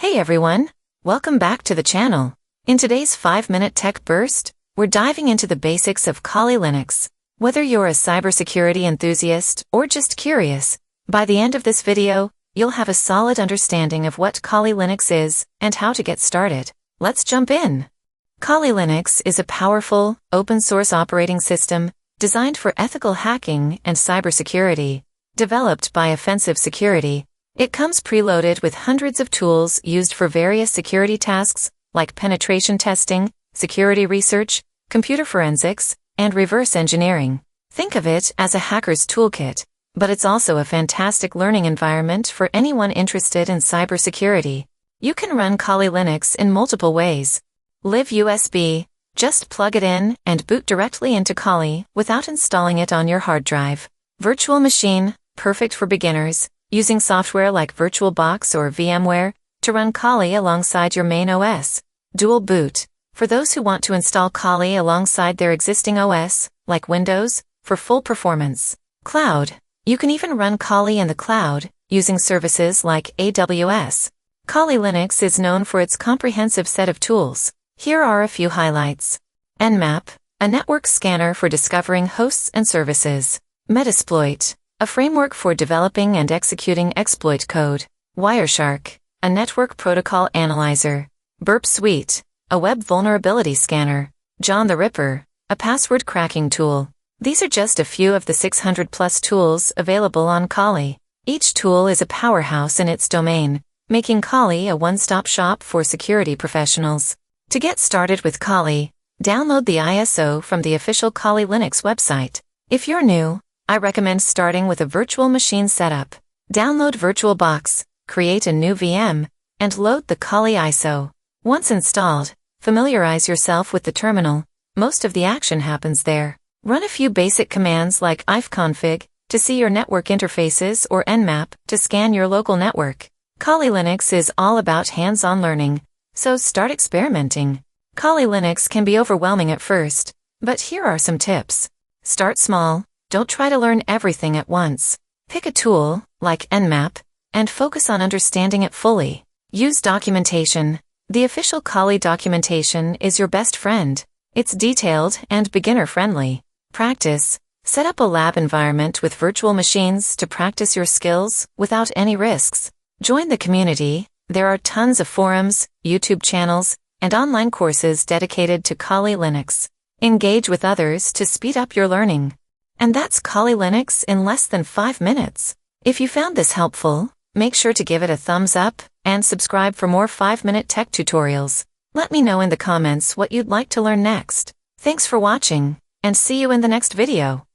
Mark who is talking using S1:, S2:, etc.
S1: Hey everyone! Welcome back to the channel. In today's 5-minute tech burst, we're diving into the basics of Kali Linux. Whether you're a cybersecurity enthusiast or just curious, by the end of this video, you'll have a solid understanding of what Kali Linux is and how to get started. Let's jump in. Kali Linux is a powerful, open-source operating system designed for ethical hacking and cybersecurity. Developed by Offensive Security, it comes preloaded with hundreds of tools used for various security tasks like penetration testing, security research, computer forensics, and reverse engineering. Think of it as a hacker's toolkit, but it's also a fantastic learning environment for anyone interested in cybersecurity. You can run Kali Linux in multiple ways. Live USB, just plug it in and boot directly into Kali without installing it on your hard drive. Virtual machine, perfect for beginners, using software like VirtualBox or VMware to run Kali alongside your main OS. Dual boot, for those who want to install Kali alongside their existing OS, like Windows, for full performance. Cloud, you can even run Kali in the cloud, using services like AWS. Kali Linux is known for its comprehensive set of tools. Here are a few highlights. Nmap, a network scanner for discovering hosts and services. Metasploit, a framework for developing and executing exploit code. Wireshark, a network protocol analyzer. Burp Suite, a web vulnerability scanner. John the Ripper, a password cracking tool. These are just a few of the 600+ tools available on Kali. Each tool is a powerhouse in its domain, making Kali a one-stop shop for security professionals. To get started with Kali, download the ISO from the official Kali Linux website. If you're new, I recommend starting with a virtual machine setup. Download VirtualBox, create a new VM, and load the Kali ISO. Once installed, familiarize yourself with the terminal. Most of the action happens there. Run a few basic commands like ifconfig to see your network interfaces or nmap to scan your local network. Kali Linux is all about hands-on learning, so start experimenting. Kali Linux can be overwhelming at first, but here are some tips. Start small. Don't try to learn everything at once. Pick a tool, like Nmap, and focus on understanding it fully. Use documentation. The official Kali documentation is your best friend. It's detailed and beginner-friendly. Practice. Set up a lab environment with virtual machines to practice your skills without any risks. Join the community. There are tons of forums, YouTube channels, and online courses dedicated to Kali Linux. Engage with others to speed up your learning. And that's Kali Linux in less than 5 minutes. If you found this helpful, make sure to give it a thumbs up and subscribe for more 5-minute tech tutorials. Let me know in the comments what you'd like to learn next. Thanks for watching, and see you in the next video.